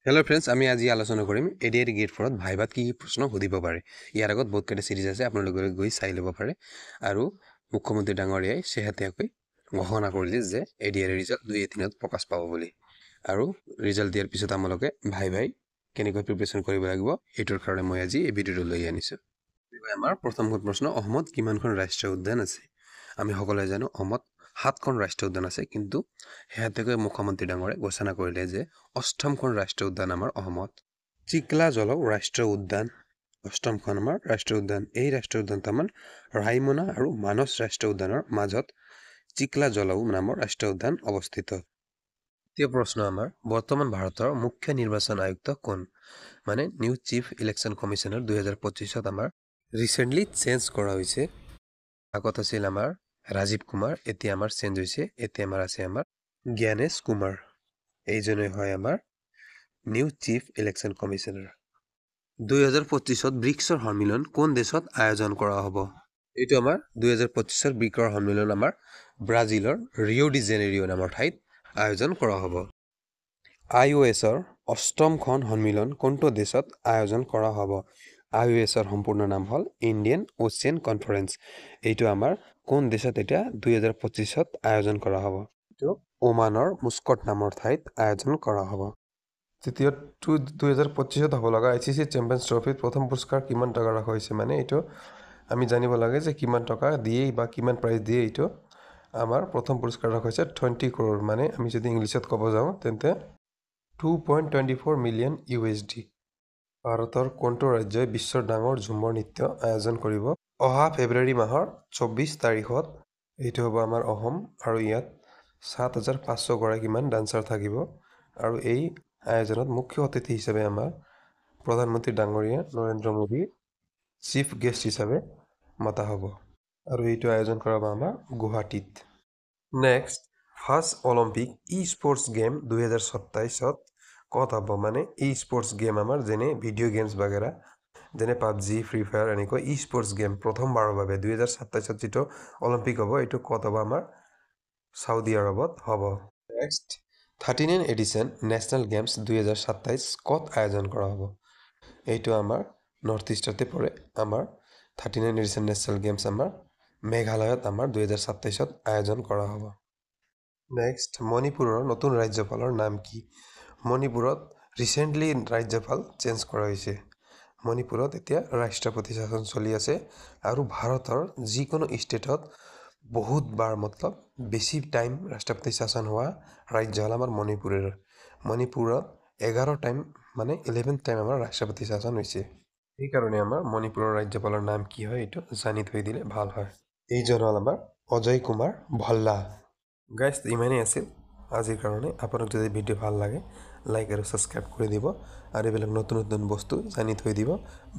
Hello' friends, আমি আজি আলোচনা কৰিম এডিআইটি গেট 4ত ভাইভাত কি প্ৰশ্ন সুধিব পাৰে। ইয়াৰ আগত বহুত কেইটা চিৰিজ আছে, আপোনালোকে গৈ চাই ল'ব পাৰে। আৰু মুখ্যমন্ত্ৰী ডাঙৰীয়াই শেহতীয়াকৈ ঘোষণা কৰিলে যে এডিআইটি ৰিজাল্ট 2-3ত প্ৰকাশ পাব বুলি। আৰু ৰিজাল্ট দিয়াৰ পিছত আপোনালোকে ভাই কেনেকৈ প্ৰিপেৰেশ্যন কৰিব লাগিব সেইটোৰ কাৰণে মই আজি এই ভিডিঅ'টো লৈ আনিছোঁ। আমাৰ প্ৰথমখন প্ৰশ্ন, অসমত কিমানখন ৰাষ্ট্ৰীয় উদ্যান আছে? আমি সকলোৱে জানো অসমত 7খন ৰাষ্ট্ৰীয় উদ্যান আছে, কিন্তু শেহতীয়াকৈ মুখ্যমন্ত্ৰী ডাঙৰীয়াই ঘোষণা কৰিলে যে 8মখন ৰাষ্ট্ৰীয় উদ্যান আমাৰ অসমত। চিকলা জলক ৰাষ্ট্ৰীয় উদ্যান 8মখন আমাৰ ৰাষ্ট্ৰীয় উদ্যান। এই ৰাষ্ট্ৰীয় উদ্যানটো আমাৰ ৰাইমনা আৰু মানস ৰাষ্ট্ৰীয় উদ্যানৰ মাজত চিকলা জলক নামৰ ৰাষ্ট্ৰীয় উদ্যান অৱস্থিত। দ্বিতীয় প্ৰশ্ন আমাৰ, বৰ্তমান ভাৰতৰ মুখ্য নিৰ্বাচন আয়ুক্ত কোন? মানে নিউ চিফ ইলেকশ্যন কমিশ্যনাৰ 2025ত আমাৰ ৰিচেণ্টলি চেঞ্জ কৰা হৈছে। আগত আছিল আমাৰ ৰাজীৱ কুমাৰ, এতিয়া আমাৰ চেঞ্জ হৈছে, এতিয়া আমাৰ আছে আমাৰ জ্ঞানেশ কুমাৰ। এইজনে হয় আমাৰ নিউ চিফ ইলেকশ্যন কমিশ্যনাৰ। 2025ত ব্ৰিক্সৰ সন্মিলন কোন দেশত আয়োজন কৰা হ'ব? এইটো আমাৰ 2025ৰ ব্ৰিক্সৰ সন্মিলন আমাৰ ব্ৰাজিলৰ ৰিঅ' ডি জেনেৰিঅ' নামৰ ঠাইত আয়োজন কৰা হ'ব। IOSৰ 8মখন সন্মিলন কোনটো দেশত আয়োজন কৰা হ'ব? IOSৰ সম্পূৰ্ণ নাম হ'ল ইণ্ডিয়ান অ'চিয়ান কনফাৰেন্স। এইটো আমাৰ কোন দেশত এতিয়া 2025ত আয়োজন কৰা হ'ব? এইটো ওমানৰ মুস্কট নামৰ ঠাইত আয়োজন কৰা হ'ব। তৃতীয় 2025ত হ'ব লগা ICC চেম্পিয়ন্স ট্ৰফিত প্ৰথম পুৰস্কাৰ কিমান টকা ৰখা হৈছে? মানে এইটো আমি জানিব লাগে যে কিমান টকা দিয়ে বা কিমান প্ৰাইজ দিয়ে। এইটো আমাৰ প্ৰথম পুৰস্কাৰ ৰখা হৈছে 20 crore, মানে আমি যদি ইংলিছত ক'ব যাওঁ তেন্তে 2.24 মিলিয়ন USD। ভাৰতৰ কোনটো ৰাজ্যই বিশ্বৰ ডাঙৰ ঝুমৰ নৃত্য আয়োজন কৰিব? অহা ফেব্ৰুৱাৰী মাহৰ 24 তাৰিখত এইটো হ'ব আমাৰ অসম, আৰু ইয়াত 7,500 গৰাকীমান ডান্সাৰ থাকিব। আৰু এই আয়োজনত মুখ্য অতিথি হিচাপে আমাৰ প্ৰধানমন্ত্ৰী ডাঙৰীয়া নৰেন্দ্ৰ মোদী চিফ গেষ্ট হিচাপে মতা হ'ব। আৰু এইটো আয়োজন কৰা হ'ব আমাৰ গুৱাহাটীত। Next, first Olympic sports game 2027ত ক'ত হ'ব? মানে স্পৰ্টছ গেম আমাৰ যেনে ভিডিঅ' গেমছ বাগেৰা, যেনে পাবজি, ফ্ৰী ফায়াৰ, এনেকৈ স্পৰ্টছ গেম প্ৰথমবাৰৰ বাবে 2027ত যিটো অলিম্পিক হ'ব, এইটো ক'ত হ'ব? আমাৰ চাউদি আৰবত হ'ব। নেক্সট, 39 এডিশ্যন নেশ্যনেল গেমছ 2027 ক'ত আয়োজন কৰা হ'ব? এইটো আমাৰ নৰ্থ ইষ্টতে পৰে। আমাৰ 39 এডিশ্যন নেশ্যনেল গেমছ আমাৰ মেঘালয়ত আমাৰ 2027ত আয়োজন কৰা হ'ব। নেক্সট, মণিপুৰৰ নতুন ৰাজ্যপালৰ নাম কি? মণিপুৰত ৰিচেণ্টলি ৰাজ্যপাল চেঞ্জ কৰা হৈছে। মণিপুৰত এতিয়া ৰাষ্ট্ৰপতি শাসন চলি আছে, আৰু ভাৰতৰ যিকোনো ষ্টেটত বহুতবাৰ বেছি টাইম ৰাষ্ট্ৰপতি শাসন হোৱা ৰাজ্য হ'ল আমাৰ মণিপুৰৰ। মণিপুৰত 11 টাইম, মানে 11th টাইম আমাৰ ৰাষ্ট্ৰপতি শাসন হৈছে। সেইকাৰণে আমাৰ মণিপুৰৰ ৰাজ্যপালৰ নাম কি হয় এইটো জানি থৈ দিলে ভাল হয়। এইজন হ'ল আমাৰ অজয় কুমাৰ ভল্লা। গাইজ, ইমানেই আছিল আজিৰ কাৰণে। আপোনাক যদি ভিডিঅ' ভাল লাগে লাইক আৰু ছাবস্ক্ৰাইব কৰি দিব, আৰু এইবিলাক নতুন নতুন বস্তু জানি থৈ দিব।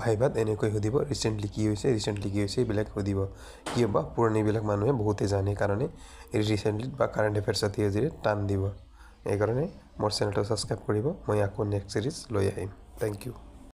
ভাইভাত এনেকৈ সুধিব, ৰিচেণ্টলি কি হৈছে এইবিলাক সুধিব। কি হ'ব, পুৰণিবিলাক মানুহে বহুতে জানে কাৰণে ৰিচেণ্টলি বা কাৰেণ্ট এফেয়াৰ্ছত আজি টান দিব। সেইকাৰণে মোৰ চেনেলটো ছাবস্ক্ৰাইব কৰিব। মই আকৌ নেক্সট চিৰিজ লৈ আহিম। Thank U.